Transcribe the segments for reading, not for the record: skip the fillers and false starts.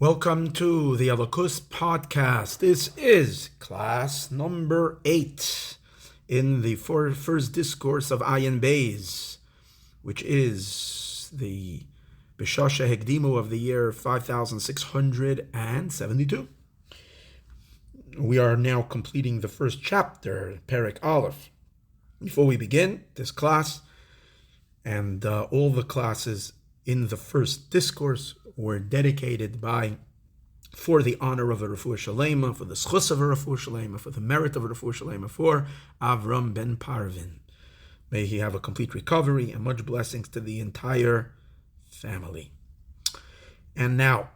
Welcome to the Alakus podcast. This is class number 8 in the first discourse of Ayin Beis, which is the Shehikdimu of the year 5672. We are now completing the first chapter, Perek Aleph. Before we begin this class, and all the classes in the first discourse were dedicated for the honor of a Refuah Sheleimo, for the schus of a Refuah Sheleimo, for the merit of a Refuah Sheleimo, for Avraham Ben Parvin. May he have a complete recovery and much blessings to the entire family. And now,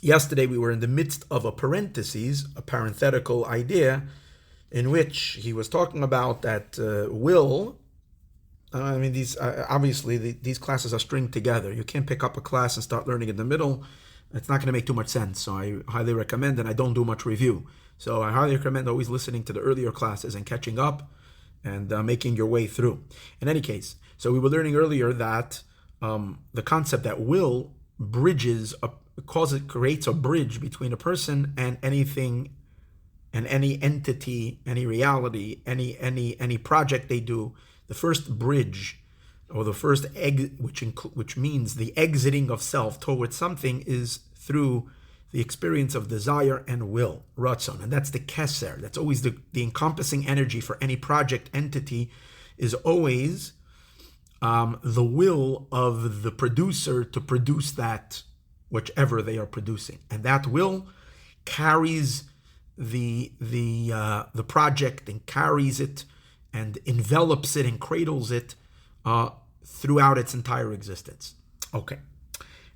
yesterday we were in the midst of a parenthetical idea, in which he was talking about that will. These obviously these classes are stringed together. You can't pick up a class and start learning in the middle. It's not going to make too much sense. So I highly recommend, and I don't do much review. So I highly recommend always listening to the earlier classes and catching up and making your way through. In any case, so we were learning earlier that the concept that will creates a bridge between a person and anything, and any entity, any reality, any project they do. The first bridge, or the first which means the exiting of self towards something, is through the experience of desire and will, ratzon, and that's the keser. That's always the encompassing energy for any project entity, is always the will of the producer to produce that whichever they are producing, and that will carries the project and carries it and envelops it and cradles it throughout its entire existence. Okay.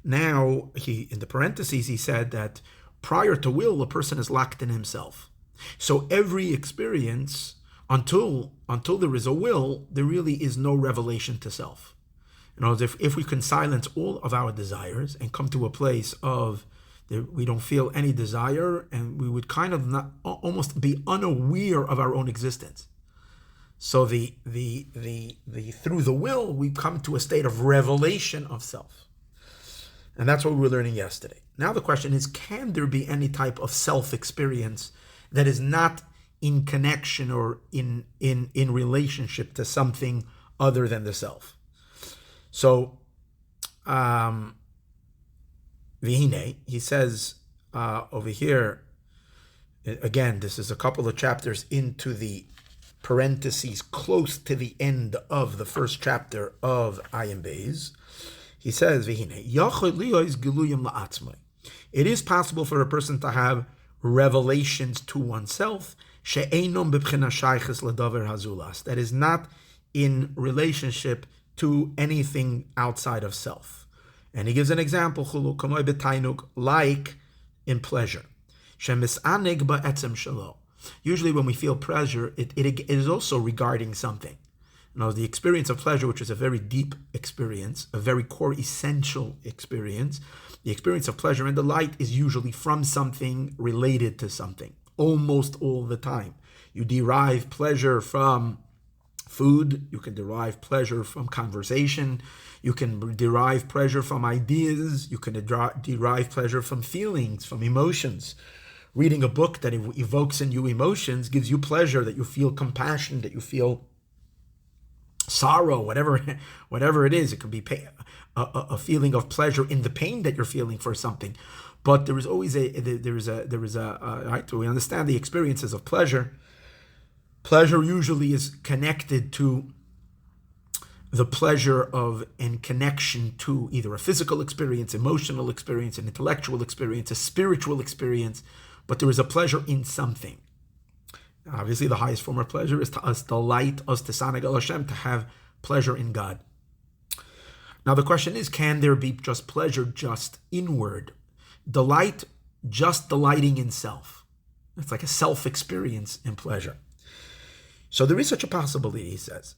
Now, in the parentheses, he said that prior to will, a person is locked in himself. So every experience, until there is a will, there really is no revelation to self. In other words, if we can silence all of our desires and come to a place of we don't feel any desire, and we would kind of almost be unaware of our own existence. So the through the will, we come to a state of revelation of self. And that's what we were learning yesterday. Now the question is, can there be any type of self-experience that is not in connection or in relationship to something other than the self? So, Vihine, he says over here, again, this is a couple of chapters into the parentheses close to the end of the first chapter of Ayin Beis. He says, it is possible for a person to have revelations to oneself that is not in relationship to anything outside of self. And he gives an example, like in pleasure. Usually when we feel pleasure, it is also regarding something. The experience of pleasure, which is a very deep experience, a very core essential experience, the experience of pleasure and delight is usually from something related to something, almost all the time. You derive pleasure from food, you can derive pleasure from conversation, you can derive pleasure from ideas, you can derive pleasure from feelings, from emotions. Reading a book that evokes in you emotions gives you pleasure, that you feel compassion, that you feel sorrow, whatever it is. It could be a feeling of pleasure in the pain that you're feeling for something. But there is always right. So we understand the experiences of pleasure. Pleasure usually is connected to the pleasure of and connection to either a physical experience, emotional experience, an intellectual experience, a spiritual experience. But there is a pleasure in something. Obviously, the highest form of pleasure is to us delight, us to sanag el Hashem, to have pleasure in God. Now the question is, can there be just pleasure, just inward? Delight, just delighting in self. It's like a self-experience in pleasure. So there is such a possibility, he says,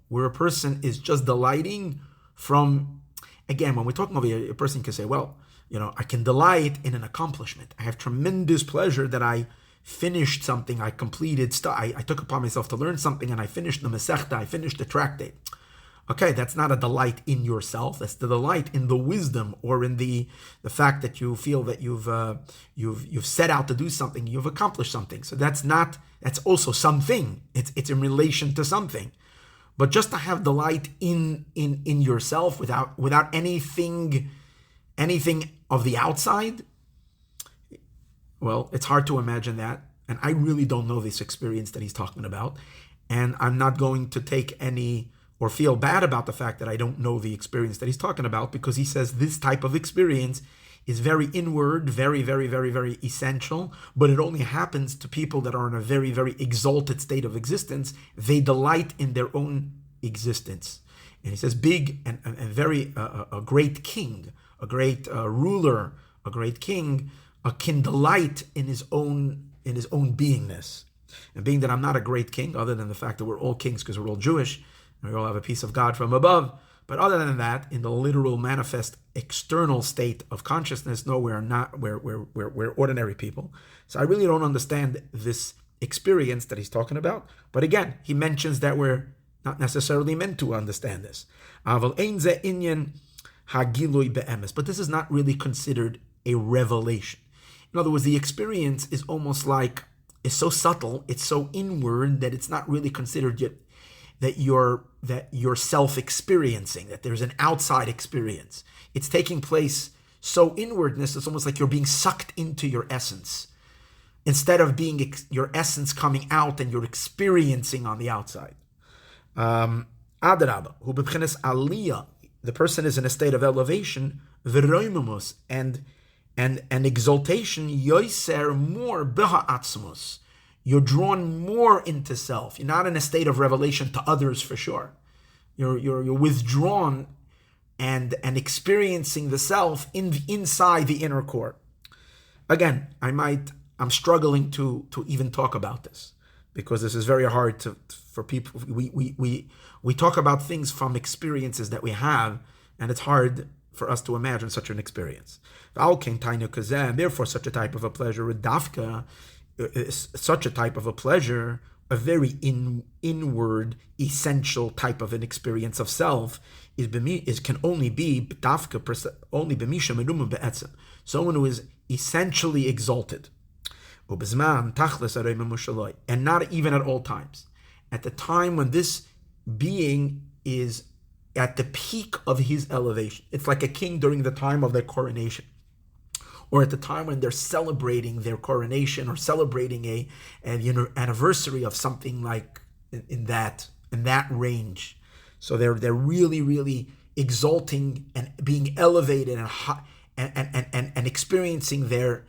where a person is just delighting from, again, when we're talking about a person can say, well, I can delight in an accomplishment. I have tremendous pleasure that I finished something, I completed, I took upon myself to learn something, and I finished the Masechta, I finished the tractate. Okay, that's not a delight in yourself. That's the delight in the wisdom, or in the fact that you feel that you've set out to do something, you've accomplished something. So that's also something. It's in relation to something. But just to have delight in yourself without anything of the outside, well, it's hard to imagine that. And I really don't know this experience that he's talking about. And I'm not going to take any or feel bad about the fact that I don't know the experience that he's talking about, because he says this type of experience is very inward, very, very, very, very essential, but it only happens to people that are in a very, very exalted state of existence. They delight in their own existence. And he says big and very, a great king, a great ruler, a great king, can delight in his own beingness. And being that I'm not a great king, other than the fact that we're all kings because we're all Jewish, and we all have a piece of God from above. But other than that, in the literal manifest external state of consciousness, no, we're not. We're ordinary people. So I really don't understand this experience that he's talking about. But again, he mentions that we're not necessarily meant to understand this. But this is not really considered a revelation. In other words, the experience is almost like, it's so subtle, it's so inward, that it's not really considered yet that you're self-experiencing, that there's an outside experience. It's taking place so inwardness, it's almost like you're being sucked into your essence, instead of being your essence coming out and you're experiencing on the outside. Adrabah, hu b'bchenes aliyah, the person is in a state of elevation, v'roimumus, and exaltation, yoiser more b'ha'atzmus. You're drawn more into self. You're not in a state of revelation to others for sure. You're withdrawn and experiencing the self inside the inner core. Again, I'm struggling to even talk about this, because this is very hard for people. We talk about things from experiences that we have, and it's hard for us to imagine such an experience. And therefore, such a type of a pleasure, dafka, such a type of a pleasure, a very inward, essential type of an experience of self, can only be dafka, only b'misha meruma be'etzem, someone who is essentially exalted, and not even at all times. At the time when this being is at the peak of his elevation, it's like a king during the time of their coronation, or at the time when they're celebrating their coronation, or celebrating an anniversary of something like in that range. So they're really, really exalting and being elevated and experiencing their.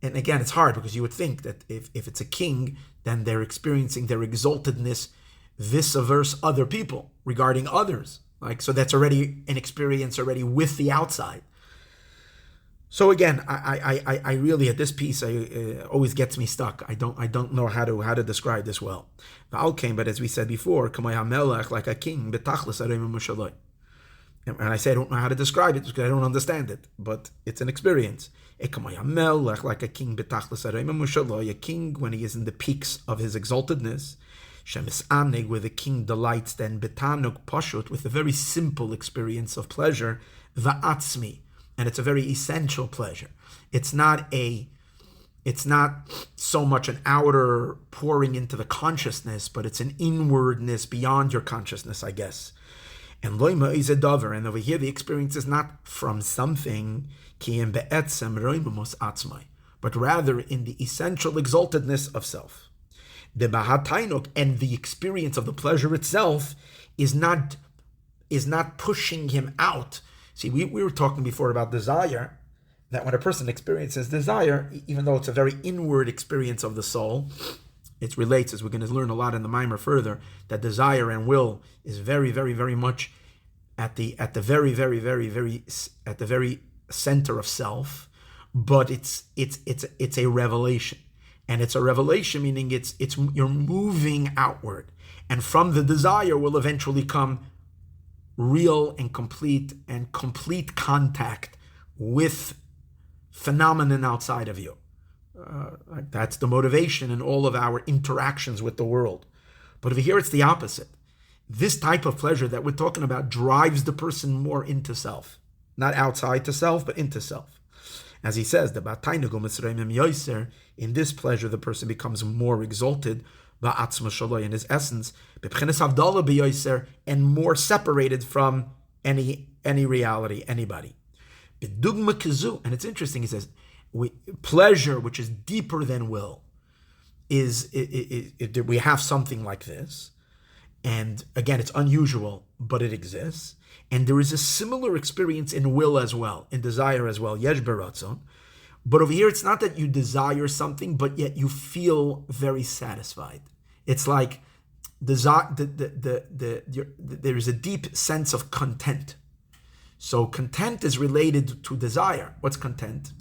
And again, it's hard, because you would think that if it's a king, then they're experiencing their exaltedness vis-a-vis other people, regarding others. So that's already an experience already with the outside. So again, I really, at this piece, always gets me stuck. I don't know how to describe this well. But as we said before, like a king, and I say I don't know how to describe it because I don't understand it, but it's an experience. Like a king, a king when he is in the peaks of his exaltedness, where the king delights, then betanuk pashut, with a very simple experience of pleasure, va'atzmi. And it's a very essential pleasure. It's not so much an outer pouring into the consciousness, but it's an inwardness beyond your consciousness, I guess. And loima is a dover, and over here the experience is not from something, but rather in the essential exaltedness of self. The bahatainuk, and the experience of the pleasure itself is not pushing him out. See, we were talking before about desire, that when a person experiences desire, even though it's a very inward experience of the soul, it relates, as we're going to learn a lot in the Maamor further, that desire and will is very, very, very much at the very, very, very, very at the very center of self. But it's a revelation, and it's a revelation meaning it's you're moving outward, and from the desire will eventually come real and complete contact with phenomenon outside of you. That's the motivation in all of our interactions with the world. But over here, it's the opposite. this type of pleasure that we're talking about drives the person more into self. Not outside to self, but into self. As he says, in this pleasure, the person becomes more exalted in his essence, and more separated from any reality, anybody. And it's interesting, he says, pleasure, which is deeper than will, we have something like this. And again, it's unusual, but it exists. And there is a similar experience in will as well, in desire as well. Yesh beratzon. But over here, it's not that you desire something, but yet you feel very satisfied. It's like there is a deep sense of content. So content is related to desire. What's content?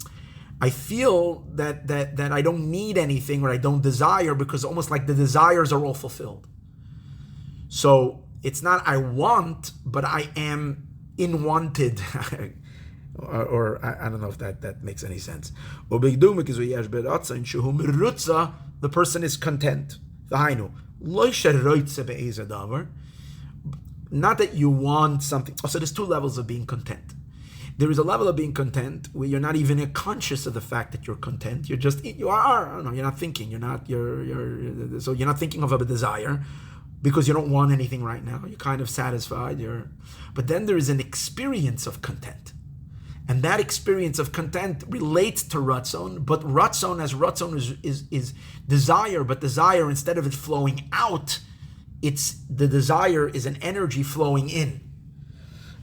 I feel that I don't need anything, or I don't desire, because almost like the desires are all fulfilled. So it's not I want, but I am in wanted. or I don't know if that makes any sense. The person is content. Not that you want something. So there's two levels of being content. There is a level of being content where you're not even conscious of the fact that you're content. You're not thinking. So you're not thinking of a desire, because you don't want anything right now. You're kind of satisfied. But then there is an experience of content. And that experience of content relates to ratzon, but ratzon is desire, but desire, instead of it flowing out, the desire is an energy flowing in.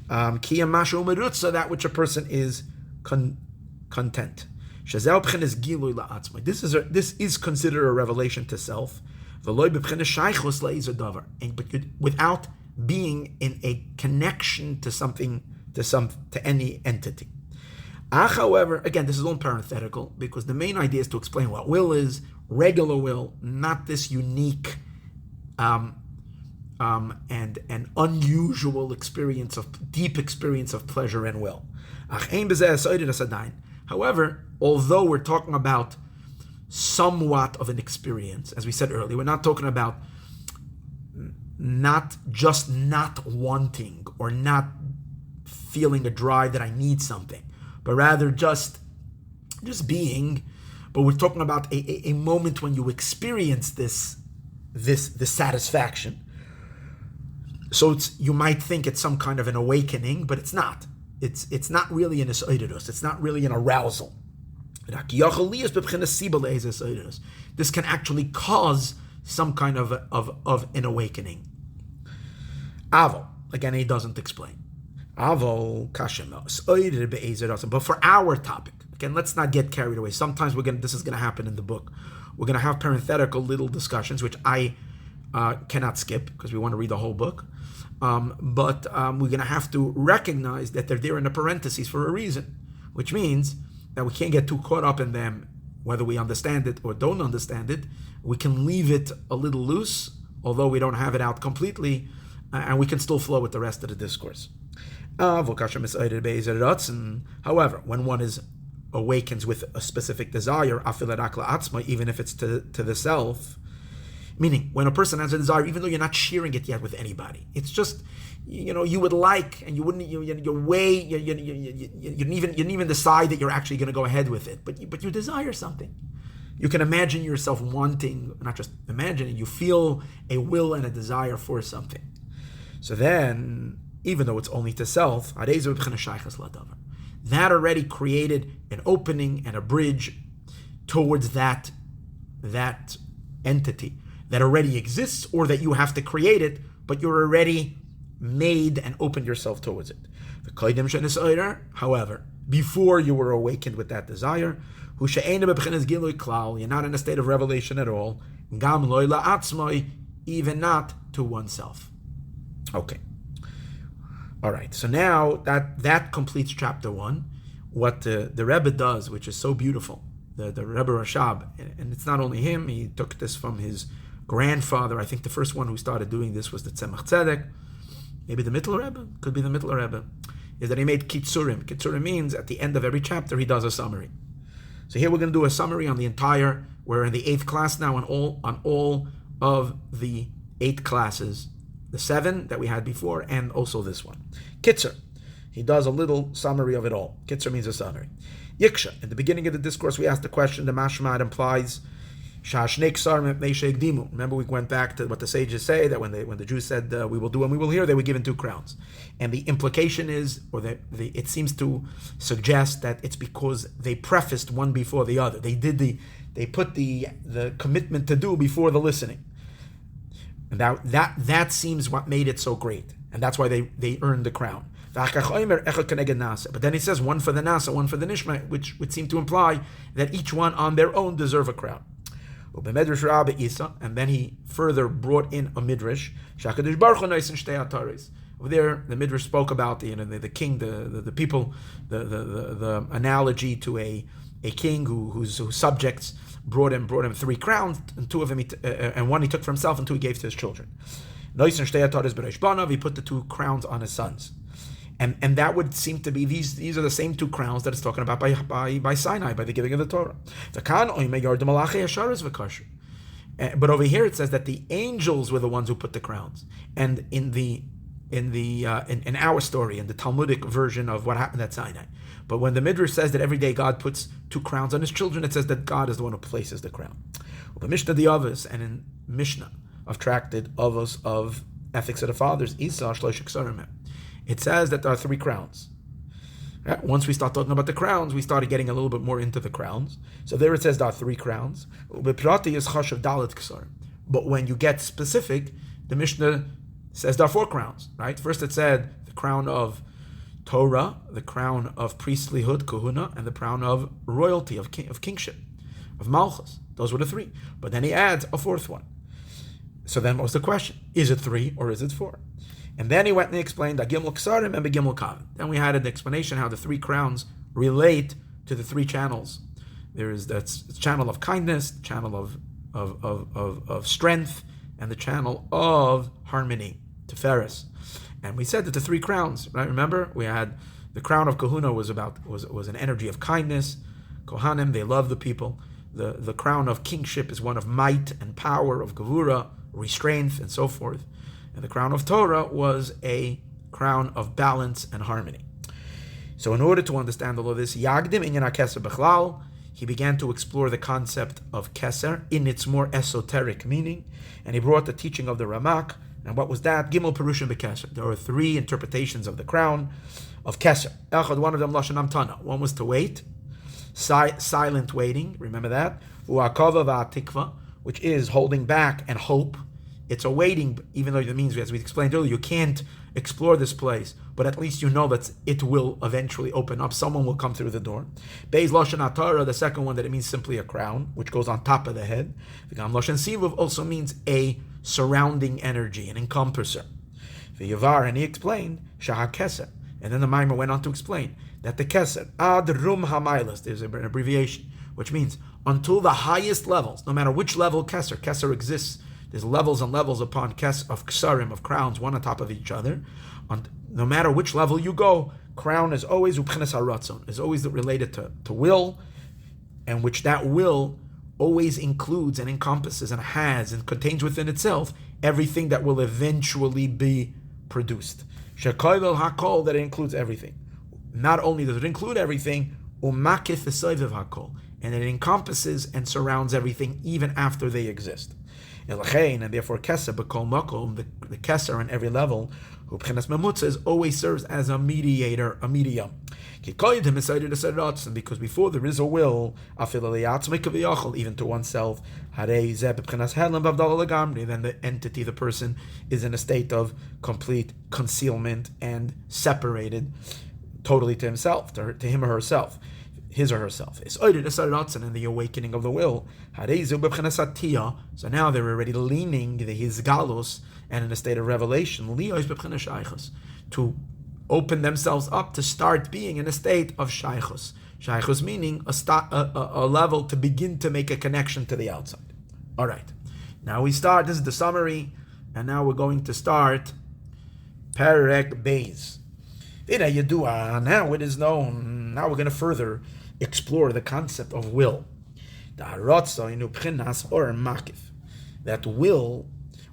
That which a person is content. This is considered a revelation to self, but without being in a connection to something, to any entity. However, again, this is all parenthetical, because the main idea is to explain what will is, regular will, not this unique and unusual deep experience of pleasure and will. However, although we're talking about somewhat of an experience, as we said earlier, we're not talking about not wanting or not feeling a drive that I need something, but rather just being. But we're talking about a moment when you experience this satisfaction. So you might think it's some kind of an awakening, but it's not. It's not really an esoidus. It's not really an arousal. This can actually cause some kind of an awakening. Avo, again, he doesn't explain. Avo kashem, but for our topic, again, let's not get carried away. Sometimes this is going to happen in the book. We're going to have parenthetical little discussions, which I cannot skip because we want to read the whole book. But we're going to have to recognize that they're there in the parentheses for a reason, which means that we can't get too caught up in them, whether we understand it or don't understand it. We can leave it a little loose, although we don't have it out completely, and we can still flow with the rest of the discourse. However, when one awakens with a specific desire, even if it's to the self, meaning when a person has a desire, even though you're not sharing it yet with anybody, it's just, you would like, and you wouldn't, you didn't even decide that you're actually going to go ahead with it, but you desire something. You can imagine yourself wanting, not just imagining, you feel a will and a desire for something. So then, even though it's only to self, that already created an opening and a bridge towards that entity that already exists, or that you have to create it, but you're already made and opened yourself towards it. However, before you were awakened with that desire, you're not in a state of revelation at all, even not to oneself. Okay. All right. So now that completes chapter 1. What the Rebbe does, which is so beautiful, the Rebbe Rashab, and it's not only him, he took this from his grandfather. I think the first one who started doing this was the Tzemach Tzedek, maybe the Mittler Rebbe, could be the Mittler Rebbe, is that he made kitzurim. Kitzurim means at the end of every chapter he does a summary. So here we're going to do a summary on the entire, we're in the 8th class now, on all of the 8 classes the 7 that we had before, and also this one. Kitzer, he does a little summary of it all. Kitzer means a summary. Yiksha, in the beginning of the discourse, we asked the question, the mashma implies Shehikdimu. Remember, we went back to what the sages say, that when the Jews said, we will do and we will hear, they were given 2 crowns. And the implication is, or it seems to suggest that it's because they prefaced one before the other. They put the commitment to do before the listening. And that seems what made it so great. And that's why they earned the crown. But then he says one for the Nasa, one for the Nishma, which would seem to imply that each one on their own deserve a crown. And then he further brought in a midrash. Over there, the midrash spoke about the king, the people, the analogy to a king whose subjects brought him 3 crowns, and 2 of them, and 1 he took for himself, and 2 he gave to his children. He put the 2 crowns on his sons. And that would seem to be these are the same 2 crowns that it's talking about by Sinai, by the giving of the Torah. But over here it says that the angels were the ones who put the crowns. And in our story, in the Talmudic version of what happened at Sinai. But when the Midrash says that every day God puts 2 crowns on his children, it says that God is the one who places the crown. The Mishnah the Avos, and in Mishnah of Tractate Avos of Ethics of the Fathers, it says that there are 3 crowns. Once we start talking about the crowns, we started getting a little bit more into the crowns. So there it says there are 3 crowns. But when you get specific, the Mishnah says there are 4 crowns. Right? First it said the crown of Torah, the crown of priestlyhood, kahuna, and the crown of royalty, of kingship, of malchus. Those were the 3. But then he adds a 4th one. So then what was the question? Is it 3 or is it 4? And then he went and explained the Gimel Ksarim and the Gimel Kavim. Then we had an explanation how the 3 crowns relate to the 3 channels. There is that channel of kindness, the channel of strength, and the channel of harmony, Tiferes. And we said that the 3 crowns, right? Remember, we had the crown of Kahuna was an energy of kindness. Kohanim, they love the people. The crown of kingship is one of might and power, of Gevura, restraint, and so forth. And the crown of Torah was a crown of balance and harmony. So in order to understand all of this, Yagdim Inyan HaKeser Bechlal, he began to explore the concept of Keser in its more esoteric meaning, and he brought the teaching of the Ramak. And what was that? Gimel Perushim B'Keser. There are 3 interpretations of the crown of Keser. Echad, one of them Lashon Amtana. One was to wait, silent waiting. Remember that? U'akava v'atikva, which is holding back and hope. It's a waiting, even though it means, as we explained earlier, you can't explore this place, but at least you know that it will eventually open up. Someone will come through the door. Beis Lashon Atara, the second one, that it means simply a crown, which goes on top of the head. V'gam Lashon Sivuv also means a surrounding energy, an encompasser. V'yavar, and he explained, Shah Keser. And then the Maamor went on to explain that the Keser, Ad Rum HaMailas, there's an abbreviation, which means until the highest levels, no matter which level Keser exists. There's levels and levels upon of ksarim, of crowns, one on top of each other. No matter which level you go, crown is always ubchenes haratzon, is always related to will, and which that will always includes and encompasses and has and contains within itself everything that will eventually be produced. Shekoyvel hakol, that it includes everything. Not only does it include everything, umakif esoivev hakol, and it encompasses and surrounds everything even after they exist. And therefore Keser b'kol makom, the Keser on every level, who b'chenas memutza, always serves as a mediator, a medium. And because before there is a will, even to oneself, then the entity, the person, is in a state of complete concealment and separated totally to himself, to him or herself. His or herself. It's in the awakening of the will. So now they're already leaning the hizgalus and in a state of revelation to open themselves up to start being in a state of shaychus. Shaychus meaning a level to begin to make a connection to the outside. All right. Now we start. This is the summary, and now we're going to start Perek Beis. Now it is known. Now we're going to further explore the concept of will. That will,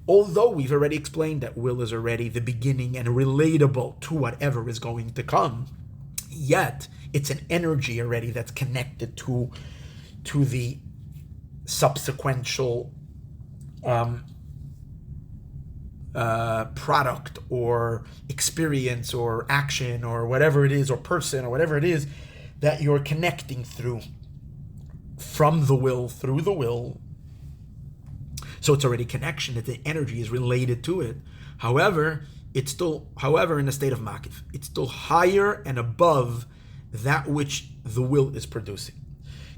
Although we've already explained that will is already the beginning and relatable to whatever is going to come, yet it's an energy already that's connected to the subsequential product or experience or action or whatever it is, or person or whatever it is that you're connecting through, from the will, through the will. So it's already connection, that the energy is related to it. However, it's still, in the state of makif, it's still higher and above that which the will is producing.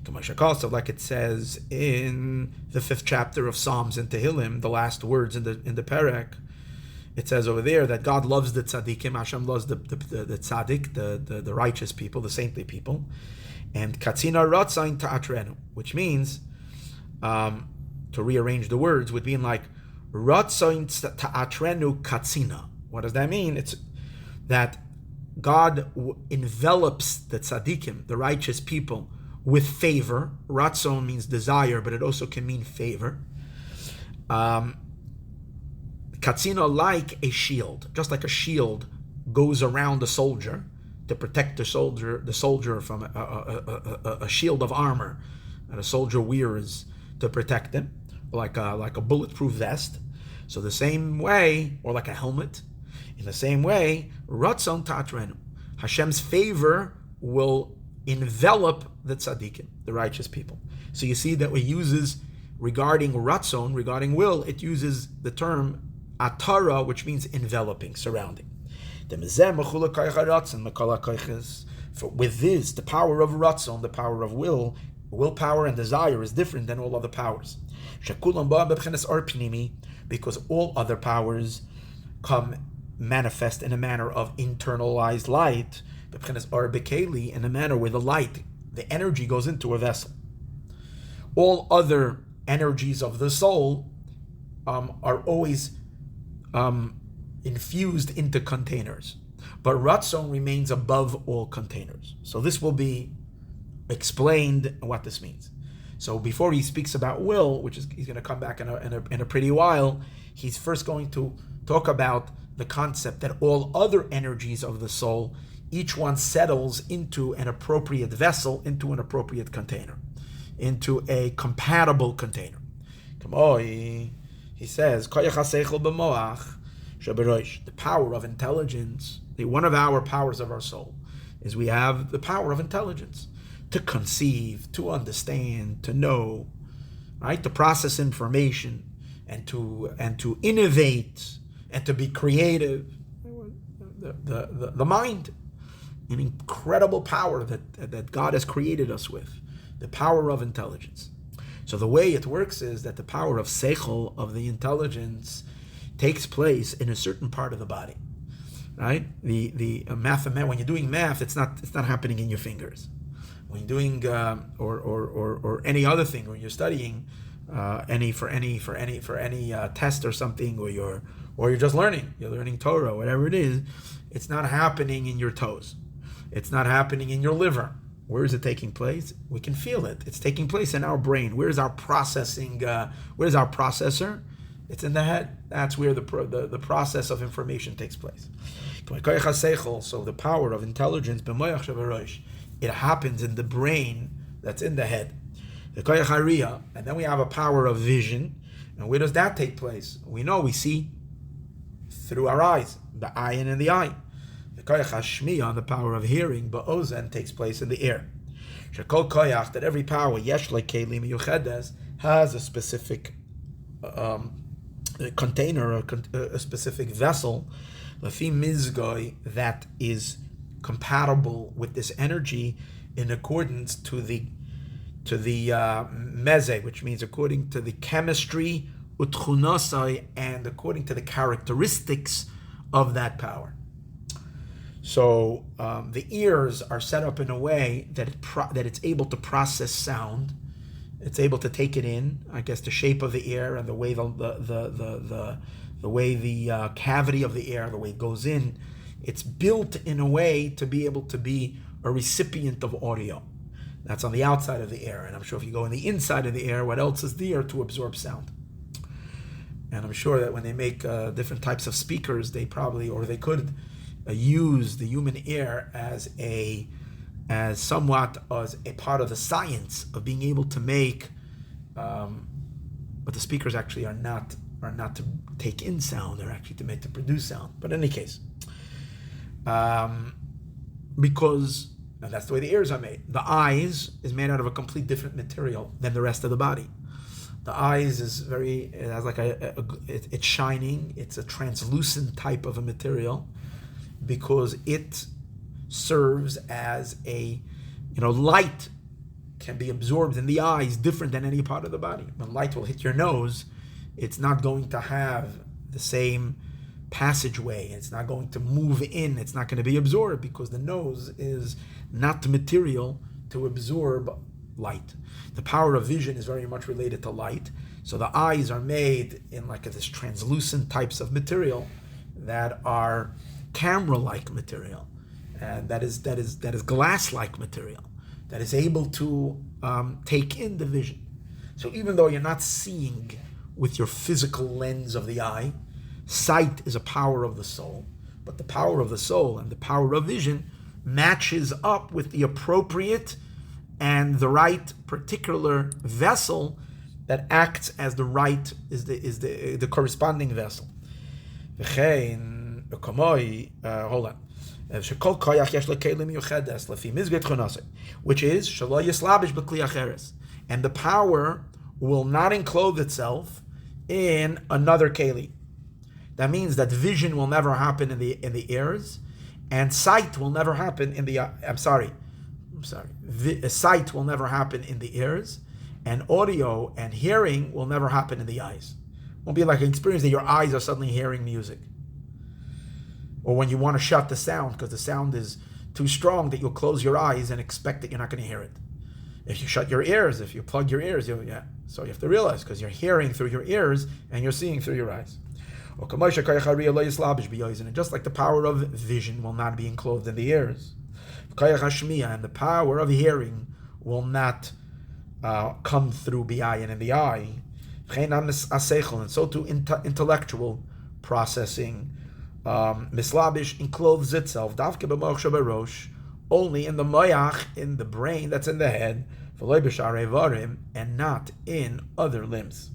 Like it says in the 5th chapter of Psalms and Tehillim, the last words in the Perek, it says over there that God loves the tzaddikim, Hashem loves the tzaddik, the righteous people, the saintly people, and katzina ratzain ta'atrenu, which means, to rearrange the words, would mean like ratzain ta'atrenu katzina. What does that mean? It's that God envelops the tzaddikim, the righteous people, with favor. Ratzon means desire, but it also can mean favor. Katzina, like a shield, just like a shield goes around a soldier to protect the soldier from a shield of armor that a soldier wears to protect him, like a bulletproof vest. So the same way, or like a helmet, in the same way, Ratzon Tatrenu, Hashem's favor will envelop the tzaddikim, the righteous people. So you see that it uses, regarding Ratzon, regarding will, it uses the term atara, which means enveloping, surrounding. For with this, the power of Ratzon, the power of willpower and desire is different than all other powers. Because all other powers come manifest in a manner of internalized light, in a manner where the light, the energy goes into a vessel. All other energies of the soul are always infused into containers, but Ratzon remains above all containers. So this will be explained what this means. So before he speaks about will, which is he's going to come back in a pretty while, he's first going to talk about the concept that all other energies of the soul, each one settles into an appropriate vessel, into an appropriate container, into a compatible container. He says, the power of intelligence, one of our powers of our soul, is we have the power of intelligence to conceive, to understand, to know, right? To process information and to innovate and to be creative. The mind, an incredible power that God has created us with, the power of intelligence. So the way it works is that the power of seichel, of the intelligence, takes place in a certain part of the body, right? The math, when you're doing math, it's not happening in your fingers. When you're doing or any other thing, when you're studying any test or something, or you're just learning, you're learning Torah, whatever it is, it's not happening in your toes. It's not happening in your liver. Where is it taking place? We can feel it. It's taking place in our brain. Where's our processing? Where's our processor? It's in the head. That's where the process of information takes place. So the power of intelligence, it happens in the brain that's in the head. And then we have a power of vision. And where does that take place? We know we see through our eyes, the ayin and the eye. The koyach hashmiya, on the power of hearing, ba'ozen, takes place in the ear. Shekol koyach, that every power, yesh lekeli miyuchedes, has a specific container, a specific vessel, lafi mizgoy, that is compatible with this energy in accordance to the meze, which means according to the chemistry, utchunasai, and according to the characteristics of that power. So the ears are set up in a way that it's able to process sound. It's able to take it in. I guess the shape of the ear and the way the way the cavity of the air, the way it goes in, it's built in a way to be able to be a recipient of audio. That's on the outside of the air. And I'm sure if you go in the inside of the air, what else is there to absorb sound? And I'm sure that when they make different types of speakers, they could use the human ear as somewhat as a part of the science of being able to make, but the speakers actually are not to take in sound; they're actually to produce sound. But in any case, because and that's the way the ears are made. The eyes is made out of a complete different material than the rest of the body. The eyes it's shining. It's a translucent type of a material because it serves as light can be absorbed in the eyes different than any part of the body. When light will hit your nose, it's not going to have the same passageway. It's not going to move in. It's not going to be absorbed because the nose is not the material to absorb light. The power of vision is very much related to light. So the eyes are made in this translucent types of material that are camera-like material, and that is glass-like material that is able to take in the vision. So even though you're not seeing with your physical lens of the eye, sight is a power of the soul, but the power of the soul and the power of vision matches up with the appropriate and the right particular vessel that acts as the the corresponding vessel. Hold on. Which is and the power will not enclose itself in another keli. That means that vision will never happen in the ears, and sight will never happen in the. Sight will never happen in the ears, and audio and hearing will never happen in the eyes. It won't be like an experience that your eyes are suddenly hearing music, or when you want to shut the sound because the sound is too strong that you'll close your eyes and expect that you're not going to hear it. If you shut your ears, if you plug your ears, so you have to realize because you're hearing through your ears and you're seeing through your eyes. And just like the power of vision will not be enclosed in the ears, and the power of hearing will not come through bi'ayin in the eye, and so too intellectual processing mislabish encloses itself only in the moyach, in the brain that's in the head, and not in other limbs.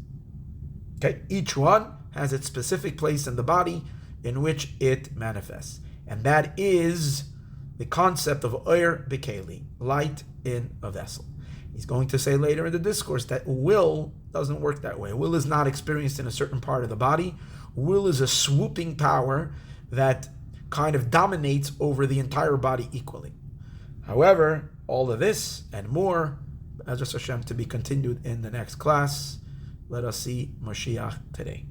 Okay, each one has its specific place in the body in which it manifests, and that is the concept of oir bekeli, light in a vessel. He's going to say later in the discourse that will doesn't work that way. Will is not experienced in a certain part of the body. Will is a swooping power that kind of dominates over the entire body equally. However, all of this and more, Ezras Hashem, to be continued in the next class. Let us see Mashiach today.